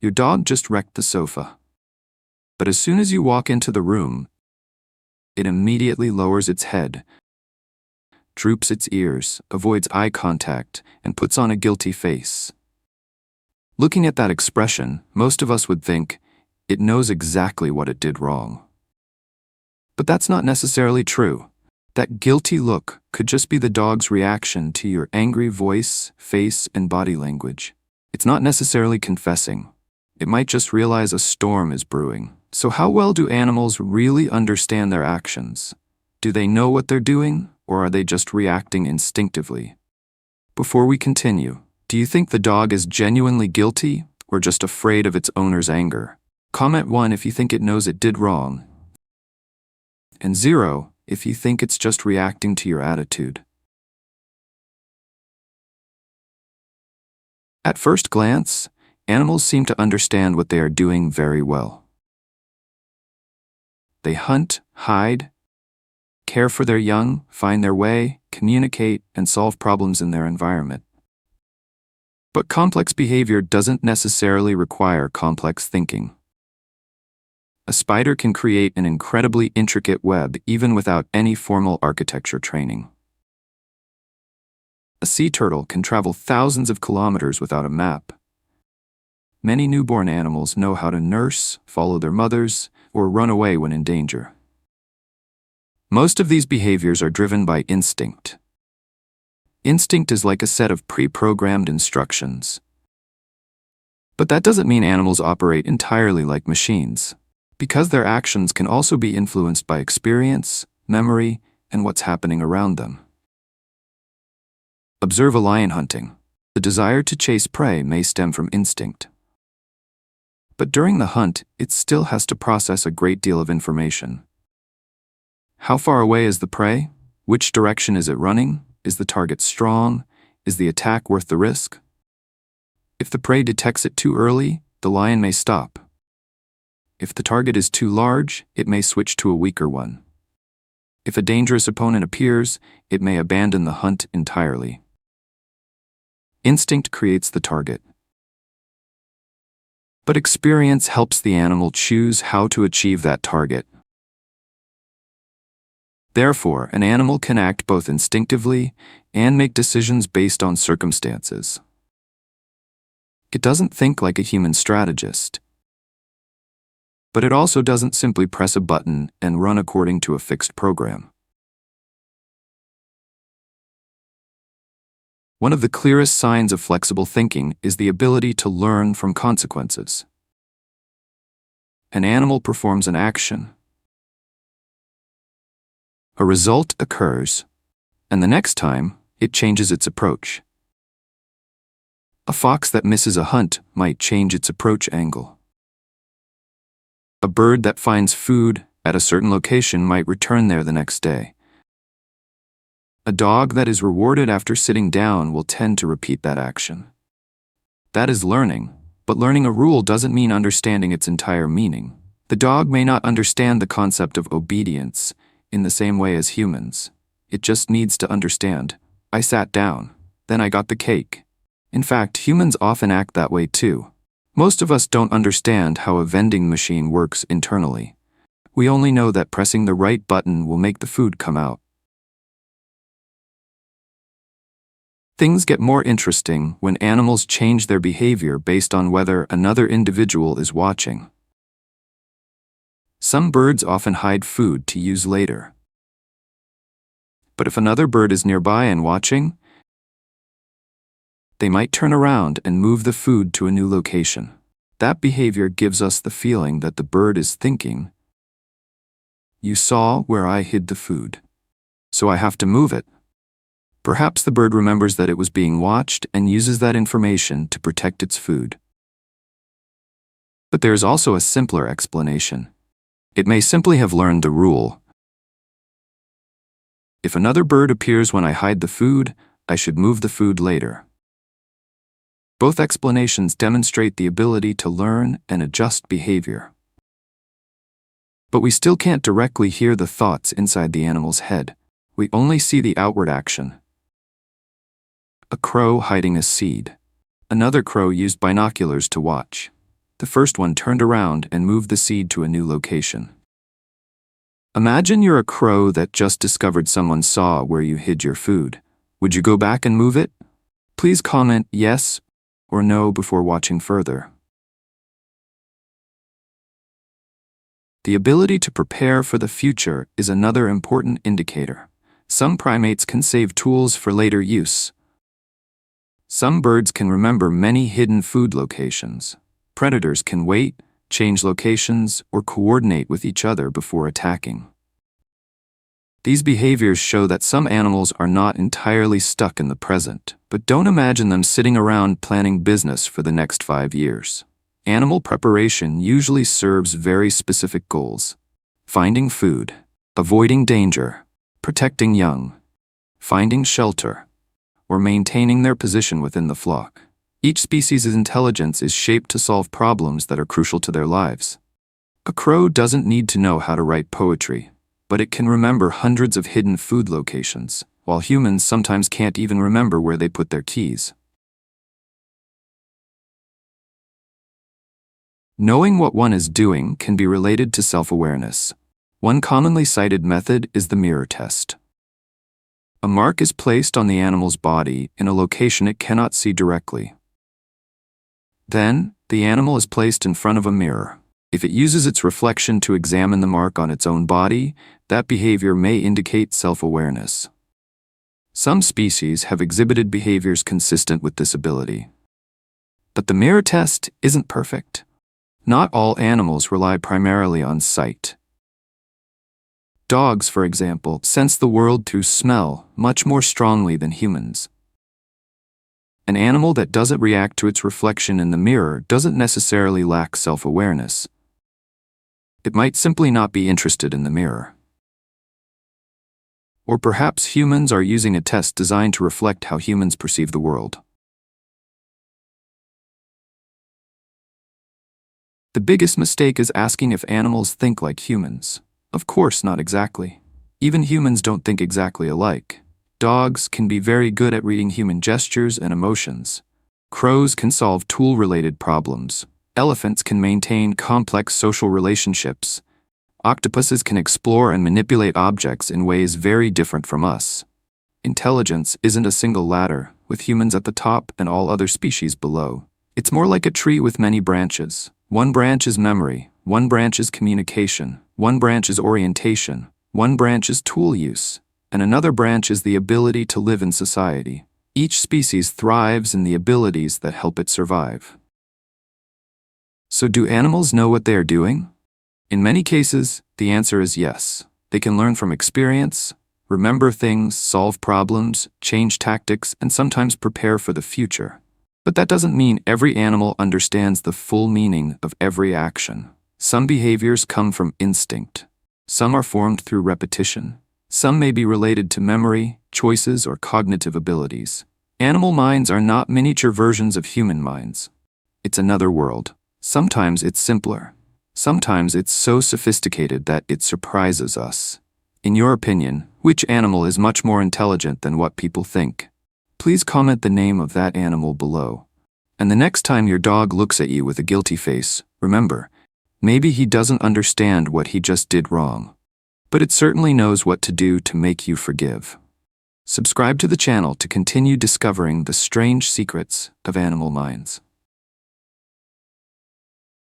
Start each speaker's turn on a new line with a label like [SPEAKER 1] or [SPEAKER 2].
[SPEAKER 1] Your dog just wrecked the sofa. But as soon as you walk into the room, it immediately lowers its head, droops its ears, avoids eye contact, and puts on a guilty face. Looking at that expression, most of us would think it knows exactly what it did wrong. But that's not necessarily true. That guilty look could just be the dog's reaction to your angry voice, face, and body language. It's not necessarily confessing. It might just realize a storm is brewing. So how well do animals really understand their actions? Do they know what they're doing, or are they just reacting instinctively? Before we continue, do you think the dog is genuinely guilty, or just afraid of its owner's anger? Comment 1 if you think it knows it did wrong, and 0 if you think it's just reacting to your attitude. At first glance, animals seem to understand what they are doing very well. They hunt, hide, care for their young, find their way, communicate, and solve problems in their environment. But complex behavior doesn't necessarily require complex thinking. A spider can create an incredibly intricate web even without any formal architecture training. A sea turtle can travel thousands of kilometers without a map. Many newborn animals know how to nurse, follow their mothers, or run away when in danger. Most of these behaviors are driven by instinct. Instinct is like a set of pre-programmed instructions. But that doesn't mean animals operate entirely like machines, because their actions can also be influenced by experience, memory, and what's happening around them. Observe a lion hunting. The desire to chase prey may stem from instinct. But during the hunt, it still has to process a great deal of information. How far away is the prey? Which direction is it running? Is the target strong? Is the attack worth the risk? If the prey detects it too early, the lion may stop. If the target is too large, it may switch to a weaker one. If a dangerous opponent appears, it may abandon the hunt entirely. Instinct creates the target. But experience helps the animal choose how to achieve that target. Therefore, an animal can act both instinctively and make decisions based on circumstances. It doesn't think like a human strategist. But it also doesn't simply press a button and run according to a fixed program. One of the clearest signs of flexible thinking is the ability to learn from consequences. An animal performs an action. A result occurs, and the next time, it changes its approach. A fox that misses a hunt might change its approach angle. A bird that finds food at a certain location might return there the next day. A dog that is rewarded after sitting down will tend to repeat that action. That is learning, but learning a rule doesn't mean understanding its entire meaning. The dog may not understand the concept of obedience in the same way as humans. It just needs to understand, I sat down, then I got the cake. In fact, humans often act that way too. Most of us don't understand how a vending machine works internally. We only know that pressing the right button will make the food come out. Things get more interesting when animals change their behavior based on whether another individual is watching. Some birds often hide food to use later. But if another bird is nearby and watching, they might turn around and move the food to a new location. That behavior gives us the feeling that the bird is thinking, "You saw where I hid the food, so I have to move it." Perhaps the bird remembers that it was being watched and uses that information to protect its food. But there is also a simpler explanation. It may simply have learned the rule. If another bird appears when I hide the food, I should move the food later. Both explanations demonstrate the ability to learn and adjust behavior. But we still can't directly hear the thoughts inside the animal's head. We only see the outward action. A crow hiding a seed. Another crow used binoculars to watch. The first one turned around and moved the seed to a new location. Imagine you're a crow that just discovered someone saw where you hid your food. Would you go back and move it? Please comment yes or no before watching further. The ability to prepare for the future is another important indicator. Some primates can save tools for later use. Some birds can remember many hidden food locations. Predators can wait, change locations, or coordinate with each other before attacking. These behaviors show that some animals are not entirely stuck in the present, but don't imagine them sitting around planning business for the next 5 years. Animal preparation usually serves very specific goals: finding food, avoiding danger, protecting young, finding shelter, or maintaining their position within the flock. Each species' intelligence is shaped to solve problems that are crucial to their lives. A crow doesn't need to know how to write poetry, but it can remember hundreds of hidden food locations, while humans sometimes can't even remember where they put their keys. Knowing what one is doing can be related to self-awareness. One commonly cited method is the mirror test. A mark is placed on the animal's body in a location it cannot see directly. Then, the animal is placed in front of a mirror. If it uses its reflection to examine the mark on its own body, that behavior may indicate self-awareness. Some species have exhibited behaviors consistent with this ability. But the mirror test isn't perfect. Not all animals rely primarily on sight. Dogs, for example, sense the world through smell much more strongly than humans. An animal that doesn't react to its reflection in the mirror doesn't necessarily lack self-awareness. It might simply not be interested in the mirror. Or perhaps humans are using a test designed to reflect how humans perceive the world. The biggest mistake is asking if animals think like humans. Of course, not exactly. Even humans don't think exactly alike. Dogs can be very good at reading human gestures and emotions. Crows can solve tool-related problems. Elephants can maintain complex social relationships. Octopuses can explore and manipulate objects in ways very different from us. Intelligence isn't a single ladder, with humans at the top and all other species below. It's more like a tree with many branches. One branch is memory, one branch is communication, one branch is orientation, one branch is tool use, and another branch is the ability to live in society. Each species thrives in the abilities that help it survive. So do animals know what they are doing? In many cases, the answer is yes. They can learn from experience, remember things, solve problems, change tactics, and sometimes prepare for the future. But that doesn't mean every animal understands the full meaning of every action. Some behaviors come from instinct. Some are formed through repetition. Some may be related to memory, choices, or cognitive abilities. Animal minds are not miniature versions of human minds. It's another world. Sometimes it's simpler. Sometimes it's so sophisticated that it surprises us. In your opinion, which animal is much more intelligent than what people think? Please comment the name of that animal below. And the next time your dog looks at you with a guilty face, remember, maybe he doesn't understand what he just did wrong. But it certainly knows what to do to make you forgive. Subscribe to the channel to continue discovering the strange secrets of animal minds.